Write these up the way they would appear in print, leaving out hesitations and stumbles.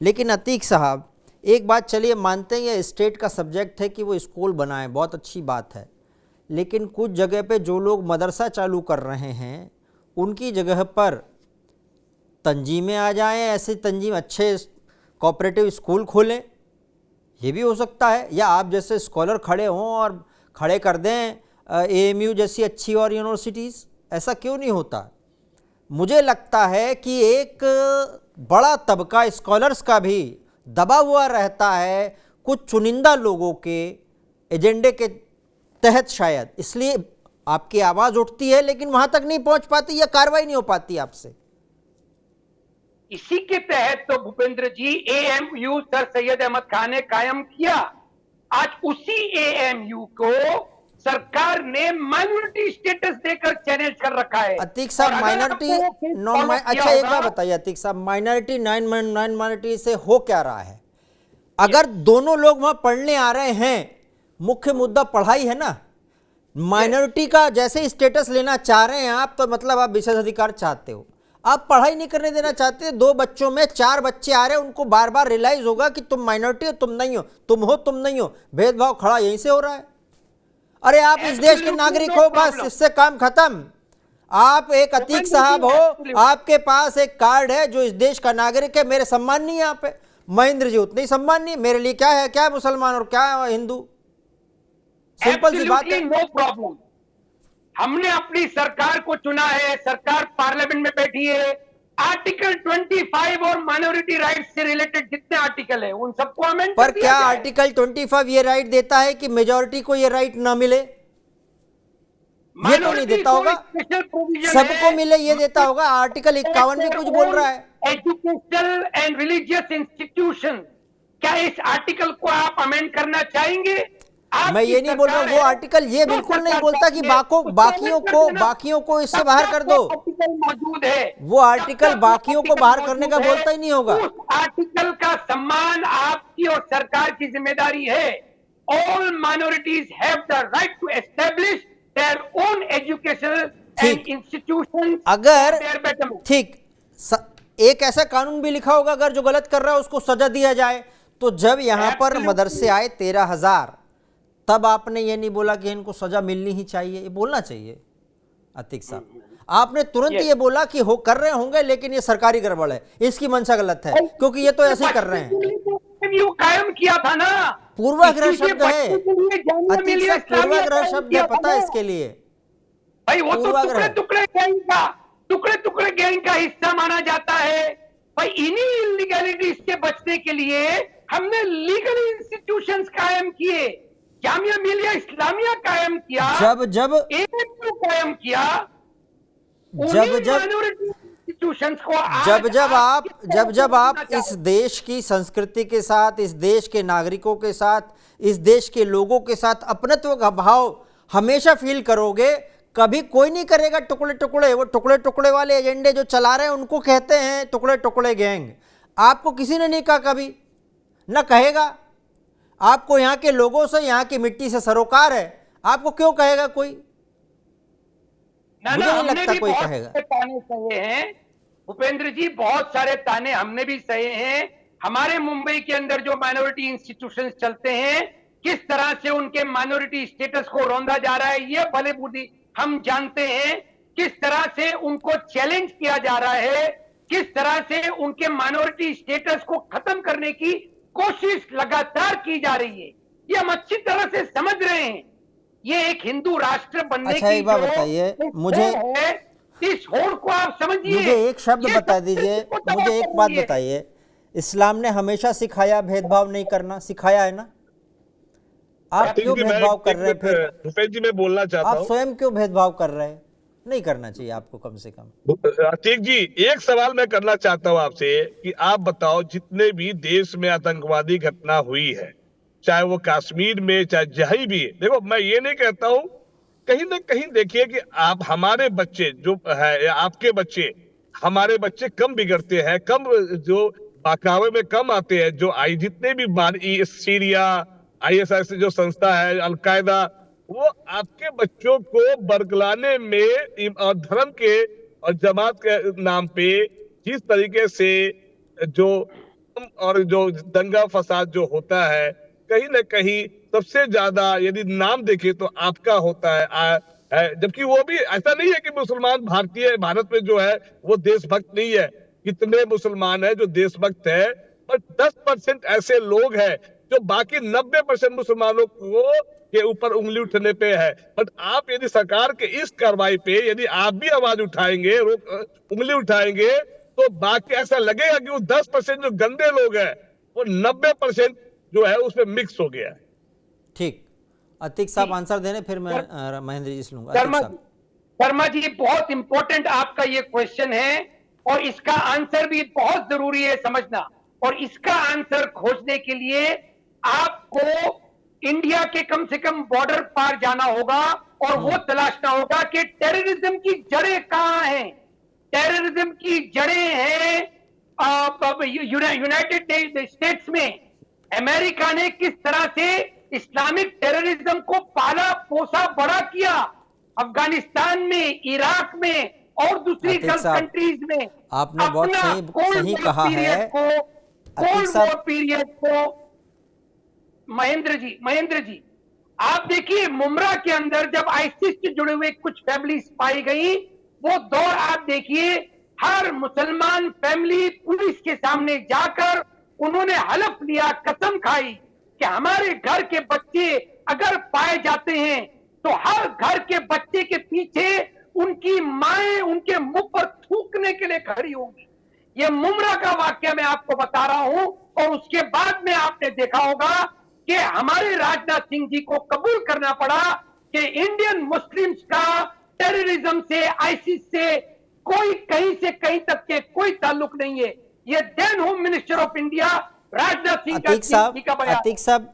लेकिन अतीक साहब, एक बात चलिए मानते हैं ये स्टेट का सब्जेक्ट है कि वो स्कूल बनाए, बहुत अच्छी बात है, लेकिन कुछ जगह पे जो लोग मदरसा चालू कर रहे हैं उनकी जगह पर तंजीमें आ जाएं, ऐसे तंजीम अच्छे कोऑपरेटिव स्कूल खोलें, ये भी हो सकता है। या आप जैसे स्कॉलर खड़े हों और खड़े कर दें एएमयू जैसी अच्छी और यूनिवर्सिटीज़, ऐसा क्यों नहीं होता? मुझे लगता है कि एक बड़ा तबका स्कॉलर्स का भी दबा हुआ रहता है कुछ चुनिंदा लोगों के एजेंडे के तहत, शायद इसलिए आपकी आवाज़ उठती है लेकिन वहां तक नहीं पहुंच पाती या कार्रवाई नहीं हो पाती आपसे। इसी के तहत तो भूपेंद्र जी एएमयू सर सैयद अहमद खान ने कायम किया। आज उसी एएमयू को सरकार ने माइनॉरिटी स्टेटस देकर चैलेंज कर रखा है। अतीक साहब, माइनॉरिटी अच्छा एक बात बताइए अतीक साहब, माइनॉरिटी नॉन माइनॉरिटी से हो क्या रहा है? अगर दोनों लोग वहां पढ़ने आ रहे हैं, मुख्य मुद्दा पढ़ाई है ना। माइनॉरिटी का जैसे स्टेटस लेना चाह रहे हैं आप, तो मतलब आप विशेष अधिकार चाहते हो, आप पढ़ाई नहीं करने देना चाहते। 2 बच्चों में 4 बच्चे आ रहे हैं, उनको बार बार रियलाइज होगा कि तुम माइनॉरिटी हो, तुम नहीं हो, तुम हो, तुम नहीं हो, भेदभाव खड़ा यहीं से हो रहा है। अरे आप इस देश के नागरिक हो, बस इससे काम खत्म। आप एक अतीक साहब हो, आपके पास एक कार्ड है जो इस देश का नागरिक है, मेरे सम्मान नहीं है यहाँ पे। महेंद्र जी उतनी सम्मान नहीं, मेरे लिए क्या है, क्या है मुसलमान और क्या है हिंदू, सिंपल सी बात है। No problem. हमने अपनी सरकार को चुना है, सरकार पार्लियामेंट में बैठी है। आर्टिकल 25 और माइनॉरिटी राइट्स से रिलेटेड जितने आर्टिकल है उन सबको अमेंड पर क्या आर्टिकल 25 ये राइट देता है कि मेजॉरिटी को ये राइट ना मिले? ये तो नहीं देता होगा, सबको मिले ये देता होगा। आर्टिकल 51 भी कुछ बोल रहा है। एजुकेशनल एंड रिलीजियस इंस्टीट्यूशन, क्या इस आर्टिकल को आप अमेंड करना चाहेंगे? मैं ये नहीं बोल रहा हूँ, वो आर्टिकल ये बिल्कुल नहीं बोलता कि बाकियों को इससे बाहर कर दो। मौजूद है वो आर्टिकल बाकियों को बाहर करने का बोलता ही नहीं होगा। उस आर्टिकल का सम्मान आपकी और सरकार की जिम्मेदारी है। All minorities have the right to establish their own educational and institution. अगर ठीक एक ऐसा कानून भी लिखा होगा, अगर जो गलत कर रहा है उसको सजा दिया जाए, तो जब यहां पर मदरसे आए 13,000, तब आपने ये नहीं बोला कि इनको सजा मिलनी ही चाहिए? ये बोलना चाहिए अतीक साहब। आपने तुरंत ये बोला कि हो कर रहे होंगे लेकिन ये सरकारी गड़बड़ है, इसकी मंशा गलत है, क्योंकि ये तो ऐसे ही कर रहे हैं। कायम किया था ना, पूर्वाग्रह शब्द है अतीक साहब, पूर्वाग्रह शब्द है, पता है इसके लिए भाई। वो तो टुकड़े गैंग का हिस्सा माना जाता है भाई। इन्हीं इलीगैलिटीज के बचने के लिए हमने लीगल इंस्टीट्यूशंस कायम किए, जामिया मिलिया इस्लामिया कायम किया, एएमयू कायम किया, जब आप इस देश की संस्कृति के साथ, इस देश के नागरिकों के साथ, इस देश के लोगों के साथ अपनत्व का भाव हमेशा फील करोगे, कभी कोई नहीं करेगा टुकड़े टुकड़े। वो टुकड़े टुकड़े वाले एजेंडे जो चला रहे हैं उनको कहते हैं टुकड़े टुकड़े गैंग। आपको किसी ने नहीं कहा, कभी न कहेगा। आपको यहाँ के लोगों से, यहाँ की मिट्टी से सरोकार है, आपको क्यों कहेगा कोई? मुझे नहीं लगता कोई कहेगा। ताने सहे हैं भूपेंद्र जी, बहुत सारे ताने हमने भी सहे हैं। हमारे मुंबई के अंदर जो माइनॉरिटी इंस्टीट्यूशंस चलते हैं, किस तरह से उनके माइनॉरिटी स्टेटस को रौंदा जा रहा है, ये भले बुद्धि हम जानते हैं। किस तरह से उनको चैलेंज किया जा रहा है, किस तरह से उनके माइनॉरिटी स्टेटस को खत्म करने की कोशिश लगातार की जा रही है, ये हम अच्छी तरह से समझ रहे हैं। ये एक हिंदू राष्ट्र बनने की एक बात बताइए मुझे, इस होड़ को आप समझिए। मुझे एक शब्द बता दीजिए, मुझे एक बात बताइए, इस्लाम ने हमेशा सिखाया भेदभाव नहीं करना, सिखाया है ना? आप क्यों भेदभाव कर रहे हैं? फिर भूपेंद्र जी मैं बोलना चाहता हूं, आप स्वयं क्यों भेदभाव कर रहे हैं? नहीं करना चाहिए आपको कम से कम। अतीक जी एक सवाल मैं करना चाहता हूं आपसे कि आप बताओ, जितने भी देश में आतंकवादी घटना हुई है, चाहे वो कश्मीर में, चाहे जहीं भी, देखो मैं ये नहीं कहता हूं, कहीं ना कहीं देखिए कि आप हमारे बच्चे जो है, आपके बच्चे, हमारे बच्चे कम बिगड़ते हैं, कम जो बहकावे में कम आते हैं। जो आई जितने भी सीरिया ISIS जो संस्था है, अलकायदा, वो आपके बच्चों को बरगलाने में और धर्म के और जमात के नाम पे जिस तरीके से जो और जो दंगा फसाद जो होता है, कहीं ना कहीं सबसे ज्यादा यदि नाम देखे तो आपका होता है, जबकि वो भी ऐसा नहीं है कि मुसलमान भारतीय भारत में जो है वो देशभक्त नहीं है। कितने मुसलमान है जो देशभक्त है, पर 10% ऐसे लोग हैं जो बाकी 90% मुसलमानों को के ऊपर उंगली उठने पे है। बट आप यदि सरकार के इस कार्रवाई पे यदि आप भी आवाज उठाएंगे, उंगली उठाएंगे, तो बाकी ऐसा लगेगा कि वो 10% जो गंदे लोग हैं वो 90% जो है उसमें मिक्स हो गया है। ठीक, अतीक साहब आंसर देने, फिर मैं महेंद्र जी से लूंगा। अतीक साहब। शर्मा जी, बहुत इंपॉर्टेंट आपका ये क्वेश्चन है और इसका आंसर भी बहुत जरूरी है समझना। और इसका आंसर खोजने के लिए आपको इंडिया के कम से कम बॉर्डर पार जाना होगा और वो तलाशना होगा कि टेररिज्म की जड़ें कहां हैं। टेररिज्म की जड़ें हैं यूनाइटेड स्टेट्स में। अमेरिका ने किस तरह से इस्लामिक टेररिज्म को पाला पोसा बड़ा किया, अफगानिस्तान में, इराक में और दूसरी गल्फ कंट्रीज में। आपने बहुत सही कहा है कोल्ड वॉर पीरियड को महेंद्र जी आप देखिए, मुमरा के अंदर जब आईसिस से जुड़े हुए कुछ फैमिलीज पाई गई, वो दौर आप देखिए, हर मुसलमान फैमिली पुलिस के सामने जाकर उन्होंने हलफ लिया, कसम खाई कि हमारे घर के बच्चे अगर पाए जाते हैं तो हर घर के बच्चे के पीछे उनकी माएं उनके मुंह पर थूकने के लिए खड़ी होंगी। ये मुमरा का वाक्य मैं आपको बता रहा हूं। और उसके बाद में आपने देखा होगा कि हमारे राजनाथ सिंह जी को कबूल करना पड़ा कि इंडियन मुस्लिम्स का टेररिज्म से, आईसिस से कोई कहीं से कहीं तक के कोई ताल्लुक नहीं है। ये then home minister of India Rajnath Singh का बयान। अतीक साहब,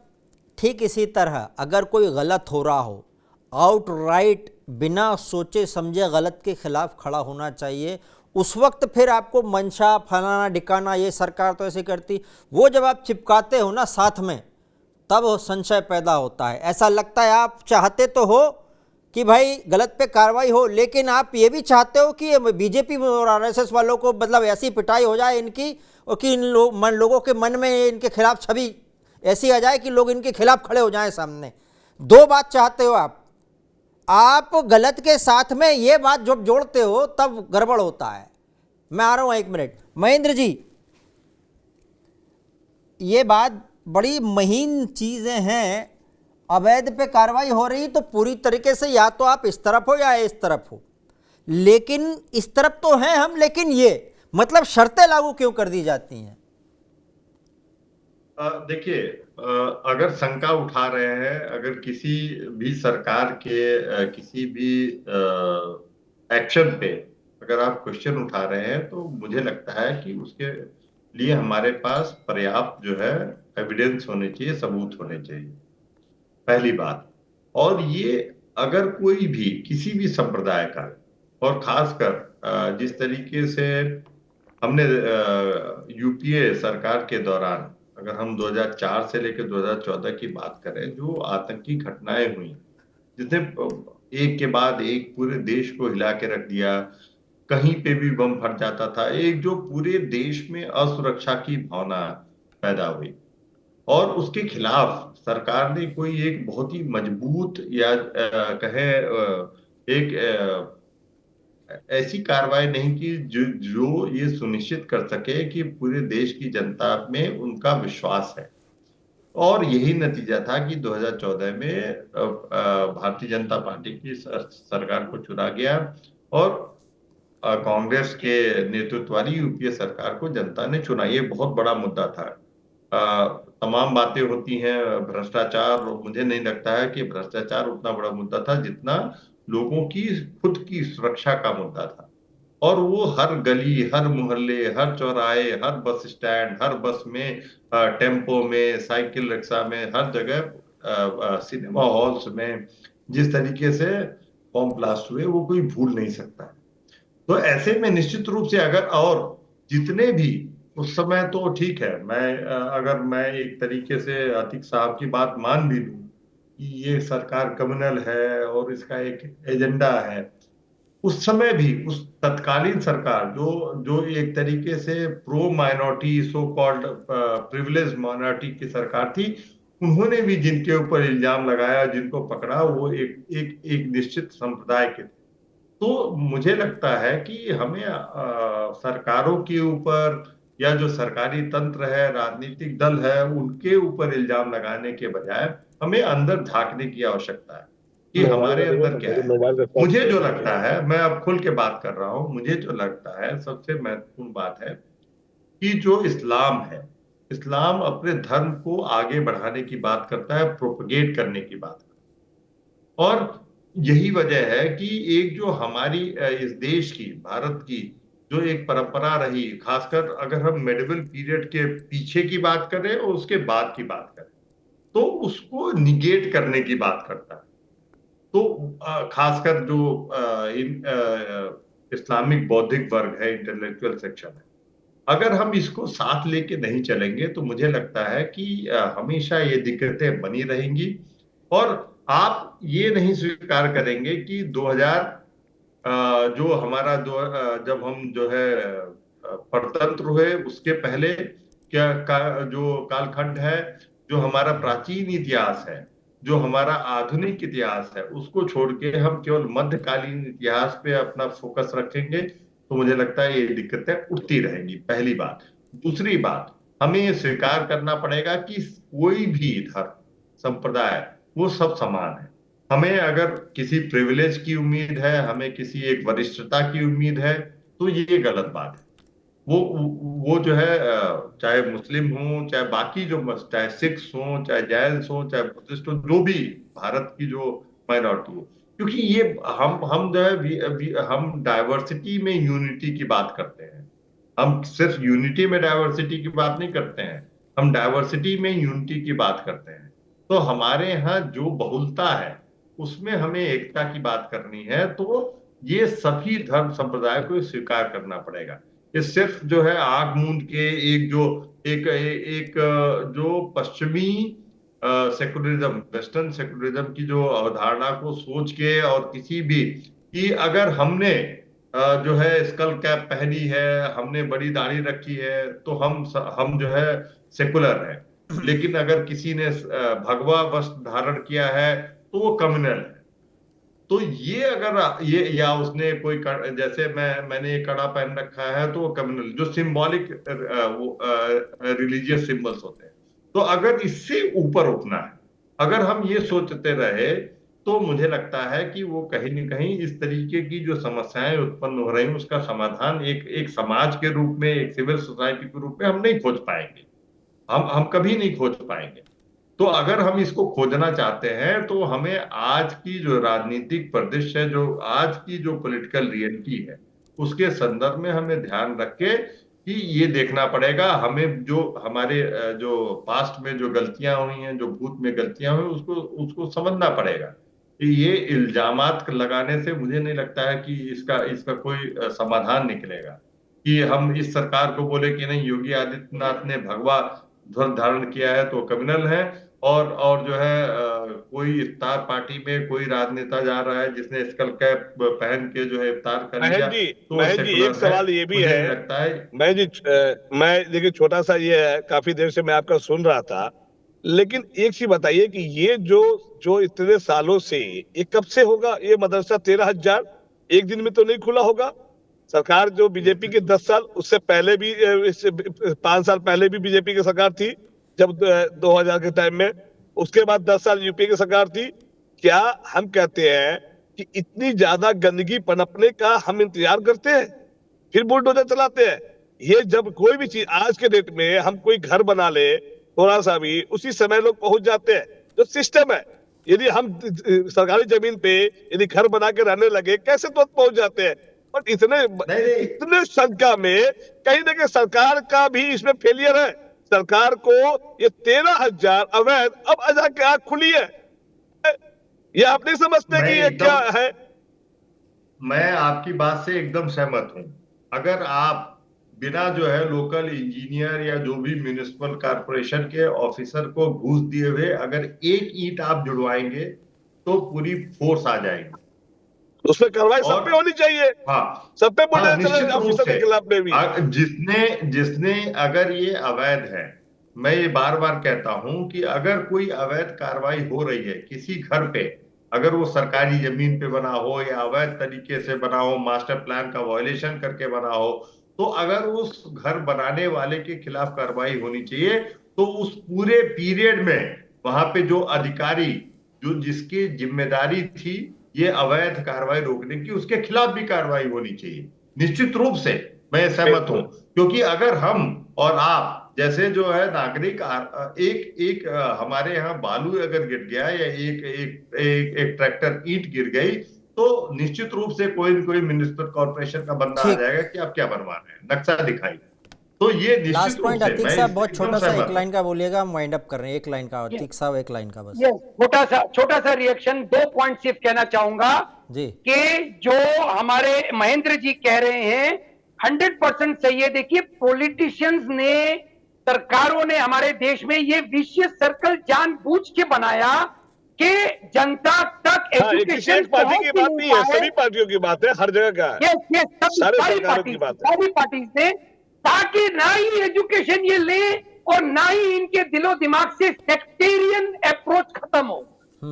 ठीक इसी तरह अगर कोई गलत हो रहा हो, आउटराइट बिना सोचे समझे गलत के खिलाफ खड़ा होना चाहिए। उस वक्त फिर आपको मंशा, फलाना ढिकाना, ये सरकार तो ऐसे करती, वो जब आप चिपकाते हो ना साथ में, तब संशय पैदा होता है। ऐसा लगता है आप चाहते तो हो कि भाई गलत पे कार्रवाई हो, लेकिन आप ये भी चाहते हो कि बीजेपी और आरएसएस वालों को मतलब ऐसी पिटाई हो जाए इनकी, और कि इन लोगों के मन में इनके खिलाफ छवि ऐसी आ जाए कि लोग इनके खिलाफ खड़े हो जाएं सामने। दो बात चाहते हो आप गलत के साथ में ये बात जब जोड़ते हो तब गड़बड़ होता है। मैं आ रहा हूं 1 मिनट। महेंद्र जी, ये बात बड़ी महीन चीजें हैं। अवैध पे कार्रवाई हो रही तो पूरी तरीके से या तो आप इस तरफ हो या इस तरफ हो, लेकिन इस तरफ तो हैं हम, लेकिन ये मतलब शर्तें लागू क्यों कर दी जाती हैं? देखिए, अगर शंका उठा रहे हैं, अगर किसी भी सरकार के किसी भी एक्शन पे अगर आप क्वेश्चन उठा रहे हैं, तो मुझे लगता है कि उसके लिए हमारे पास पर्याप्त जो है एविडेंस होने चाहिए, सबूत होने चाहिए, पहली बात। और ये अगर कोई भी किसी भी संप्रदाय का, और खासकर जिस तरीके से हमने यूपीए सरकार के दौरान, अगर हम 2004 से लेकर 2014 की बात करें, जो आतंकी घटनाएं हुई जिसने एक के बाद एक पूरे देश को हिला के रख दिया, कहीं पे भी बम फट जाता था, एक जो पूरे देश में असुरक्षा की भावना पैदा हुई, और उसके खिलाफ सरकार ने कोई एक बहुत ही मजबूत या एक ऐसी कार्रवाई नहीं की जो ये सुनिश्चित कर सके कि पूरे देश की जनता में उनका विश्वास है। और यही नतीजा था कि 2014 में भारतीय जनता पार्टी की सरकार को चुना गया और कांग्रेस के नेतृत्व वाली यूपीए सरकार को जनता ने चुना। ये बहुत बड़ा मुद्दा था। तमाम बातें होती हैं, भ्रष्टाचार, मुझे नहीं लगता है कि भ्रष्टाचार उतना बड़ा मुद्दा था जितना लोगों की खुद की सुरक्षा का मुद्दा था। और वो हर गली, हर मोहल्ले, हर चौराहे, हर बस स्टैंड, हर बस में, टेम्पो में, साइकिल रिक्शा में, हर जगह, सिनेमा हॉल्स में जिस तरीके से बम ब्लास्ट हुए वो कोई भूल नहीं सकता है। तो ऐसे में निश्चित रूप से अगर और जितने भी उस समय, तो ठीक है, अगर मैं एक तरीके से अतीक साहब की बात मान भी लूं कि ये सरकार कम्युनल है और इसका एक एजेंडा है, उस समय भी उस तत्कालीन सरकार जो जो एक तरीके से pro minority so called privilege minority की सरकार थी, उन्होंने भी जिनके ऊपर इल्जाम लगाया, जिनको पकड़ा, वो एक एक एक निश्चित संप्रदाय के थे। तो मुझे लगता है कि हमें सरकारों के ऊपर या जो सरकारी तंत्र है, राजनीतिक दल है, उनके ऊपर इल्जाम लगाने के बजाय हमें अंदर झांकने की आवश्यकता है कि हमारे अंदर क्या है। मुझे जो लगता है, मैं अब खुल के बात कर रहा हूं, मुझे जो लगता है सबसे महत्वपूर्ण बात है कि जो इस्लाम है, इस्लाम अपने धर्म को आगे बढ़ाने की बात करता है, प्रोपगेट करने की बात करता है। और यही वजह है कि एक जो हमारी इस देश की, भारत की जो एक परंपरा रही, खासकर अगर हम मेडिवल पीरियड के पीछे की बात करें और उसके बाद की बात करें, तो उसको निगेट करने की बात करता है। तो खासकर जो इस्लामिक बौद्धिक वर्ग है, इंटेलेक्चुअल सेक्शन है, अगर हम इसको साथ लेके नहीं चलेंगे तो मुझे लगता है कि हमेशा ये दिक्कतें बनी रहेंगी। और आप ये नहीं स्वीकार करेंगे कि 2000 जो हमारा जब हम जो है परतंत्र हुए, उसके पहले जो कालखंड है, जो हमारा प्राचीन इतिहास है, जो हमारा आधुनिक इतिहास है, उसको छोड़ के हम केवल मध्यकालीन इतिहास पे अपना फोकस रखेंगे तो मुझे लगता है ये दिक्कतें उठती रहेंगी, पहली बात। दूसरी बात, हमें ये स्वीकार करना पड़ेगा कि कोई भी धर्म संप्रदाय वो सब समान है। हमें अगर किसी प्रिविलेज की उम्मीद है, हमें किसी एक वरिष्ठता की उम्मीद है, तो ये गलत बात है। वो जो है चाहे मुस्लिम हो, चाहे बाकी जो, चाहे सिख्स हो, चाहे जैन हो, चाहे बुद्धिस्ट हो, जो भी भारत की जो माइनॉरिटी हो, क्योंकि ये हम जो है हम डाइवर्सिटी में यूनिटी की बात करते हैं। हम सिर्फ यूनिटी में डाइवर्सिटी की बात नहीं करते हैं, हम डाइवर्सिटी में यूनिटी की बात करते हैं। तो हमारे यहाँ जो बहुलता है उसमें हमें एकता की बात करनी है, तो ये सभी धर्म संप्रदाय को स्वीकार करना पड़ेगा। ये सिर्फ जो है आग मूंद के एक जो पश्चिमी सेकुलरिज्म, वेस्टर्न सेकुलरिज्म की जो अवधारणा को सोच के, और किसी भी कि अगर हमने जो है स्कल कैप पहनी है, हमने बड़ी दाढ़ी रखी है, तो हम जो है सेकुलर है, लेकिन अगर किसी ने भगवा वस्त्र धारण किया है तो वो कम्युनल है। तो ये अगर ये, या उसने कोई जैसे मैंने एक कड़ा पहन रखा है तो वो कम्युनल, जो सिंबॉलिक रिलीजियस सिंबल्स होते हैं। तो अगर इससे ऊपर उठना है, अगर हम ये सोचते रहे, तो मुझे लगता है कि वो कहीं न कहीं इस तरीके की जो समस्याएं उत्पन्न हो रही हैं उसका समाधान एक समाज के रूप में, एक सिविल सोसाइटी के रूप में हम नहीं खोज पाएंगे, हम कभी नहीं खोज पाएंगे। तो अगर हम इसको खोजना चाहते हैं तो हमें आज की जो राजनीतिक परिदृश्य है, जो आज की जो पॉलिटिकल रियलिटी है, उसके संदर्भ में हमें ध्यान रख के कि ये देखना पड़ेगा, हमें जो हमारे जो पास्ट में जो गलतियां हुई हैं, जो भूत में गलतियां हुई, उसको समझना पड़ेगा। ये इल्जामात लगाने से मुझे नहीं लगता है कि इसका कोई समाधान निकलेगा। कि हम इस सरकार को बोले कि नहीं, योगी आदित्यनाथ ने भगवा ध्वज धारण किया है तो कम्युनल है, और जो है कोई इफ्तार पार्टी में कोई राजनेता जा रहा है जिसने स्कल कैप पहन के जो है इफ्तार कर लिया, तो महेश जी एक सवाल ये भी है, लगता है। महेश जी मैं देखिए छोटा सा ये है, काफी देर से मैं आपका सुन रहा था, लेकिन एक चीज बताइए कि ये जो इतने सालों से, ये कब से होगा ये मदरसा? 13,000 एक दिन में तो नहीं खुला होगा। सरकार जो बीजेपी की 10 साल, उससे पहले भी 5 साल पहले भी बीजेपी की सरकार थी, जब 2000 के टाइम में, उसके बाद 10 साल यूपीए की सरकार थी। क्या हम कहते हैं कि इतनी ज्यादा गंदगी पनपने का हम इंतजार करते हैं फिर बुलडोजर चलाते हैं? ये जब कोई भी चीज आज के डेट में, हम कोई घर बना ले थोड़ा सा भी, उसी समय लोग पहुंच जाते हैं। जो सिस्टम है, यदि हम सरकारी जमीन पे यदि घर बना के रहने लगे, कैसे तो पहुंच जाते हैं। और इतने संख्या में कहीं ना कहीं सरकार का भी इसमें फेलियर है। सरकार को ये 13,000 अवैध, अब अजा के आंख खुली है, ये आप नहीं समझते कि ये क्या है? मैं आपकी बात से एकदम सहमत हूं। अगर आप बिना जो है लोकल इंजीनियर या जो भी म्युनिसिपल कॉर्पोरेशन के ऑफिसर को घूस दिए हुए अगर एक ईंट आप जुड़वाएंगे तो पूरी फोर्स आ जाएगी। उसमें कार्रवाई सब और- पे होनी चाहिए, हाँ सब पे हाँ, बुलडोजर निश्चित चले रूप ऑफिसर से। के खिलाफ में भी। जिसने अगर ये अवैध है, मैं ये बार बार कहता हूं कि अगर कोई अवैध कार्रवाई हो रही है किसी घर पे, अगर वो सरकारी जमीन पे बना हो या अवैध तरीके से बना हो, मास्टर प्लान का वायलेशन करके बना हो, तो अगर उस घर बनाने वाले के खिलाफ कार्रवाई होनी चाहिए। तो उस पूरे पीरियड में वहां पे जो अधिकारी, जो जिसकी जिम्मेदारी थी ये अवैध कार्रवाई रोकने की, उसके खिलाफ भी कार्रवाई होनी चाहिए। निश्चित रूप से मैं सहमत हूं, क्योंकि अगर हम और आप जैसे जो है नागरिक एक हमारे यहाँ बालू अगर गिर गया या एक ट्रैक्टर ईंट गिर गई, तो निश्चित रूप से कोई न कोई म्युनिसिपल कॉर्पोरेशन का बंदा आ ठीक। जाएगा कि आप क्या बनवा रहे हैं, नक्शा दिखाई। तो ये लास्ट निश्चित रूप पॉइंट से अतीक मैं साहब इससे बहुत एकदम छोटा सा सहमत एक हूं। लाइन का बोलिएगा, हम वाइंड अप कर रहे हैं। एक लाइन का अतीक साहब, एक लाइन का बस। ये छोटा सा रिएक्शन, 2 पॉइंट सिर्फ कहना चाहूंगा जी कि जो हमारे महेंद्र जी कह रहे हैं 100% सही है। देखिए, पॉलिटिशियंस ने, सरकारों ने हमारे देश में ये विशियस सर्कल जानबूझ के बनाया कि जनता तक हाँ, एक किसी एजुकेशन एक पार्टी की बात नहीं है, सभी पार्टियों की बात है, हर जगह का है, ये सारे सरकारों की बात है। सारी पार्टीज ने, ताकि ना ही एजुकेशन ये ले और ना ही इनके दिलो दिमाग से सेक्टेरियन अप्रोच खत्म हो।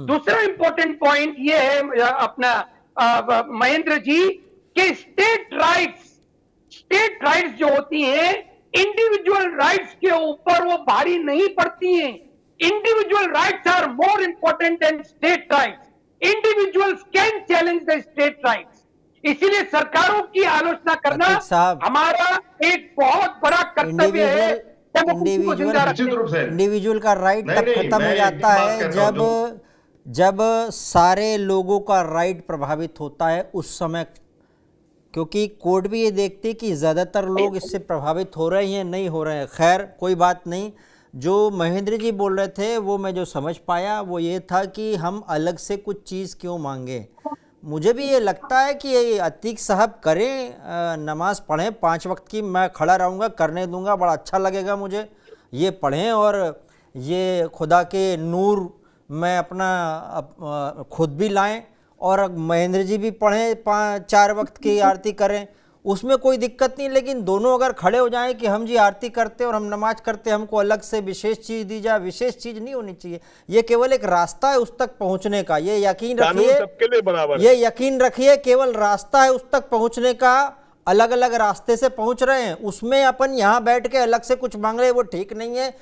दूसरा इंपॉर्टेंट पॉइंट ये है अपना महेंद्र जी, कि स्टेट राइट्स जो होती हैं, इंडिविजुअल राइट्स के ऊपर वो भारी नहीं पड़ती हैं। Individual rights are more important than state rights. Individuals can challenge the state rights. इसीलिए सरकारों की आलोचना करना अतीक साहब, हमारा एक बहुत बड़ा कर्तव्य है। निश्चित रूप से इंडिविजुअल का राइट नहीं, तब नहीं, खत्म मैं हो एक जाता बात है कहता हूं जब सारे लोगों का राइट प्रभावित होता है उस समय, क्योंकि कोर्ट भी ये देखती है कि ज़्यादातर लोग इससे प्रभावित हो रहे हैं नहीं हो रहे हैं। खैर कोई बात नहीं। जो महेंद्र जी बोल रहे थे वो मैं जो समझ पाया वो ये था कि हम अलग से कुछ चीज़ क्यों मांगे। मुझे भी ये लगता है कि ये अतीक साहब करें, नमाज पढ़ें 5 वक्त की, मैं खड़ा रहूँगा, करने दूंगा, बड़ा अच्छा लगेगा मुझे। ये पढ़ें और ये खुदा के नूर में अपना खुद भी लाएं, और महेंद्र जी भी पढ़ें, 4 वक्त की आरती करें, उसमें कोई दिक्कत नहीं। लेकिन दोनों अगर खड़े हो जाएं कि हम जी आरती करते और हम नमाज करते, हमको अलग से विशेष चीज़ दी जाए, विशेष चीज़ नहीं होनी चाहिए। ये केवल एक रास्ता है उस तक पहुंचने का, ये यकीन रखिए, सबके लिए बराबर है। ये यकीन रखिए केवल रास्ता है उस तक पहुंचने का। अलग अलग रास्ते से पहुंच रहे हैं, उसमें अपन यहाँ बैठ के अलग से कुछ मांग रहे हैं, वो ठीक नहीं है।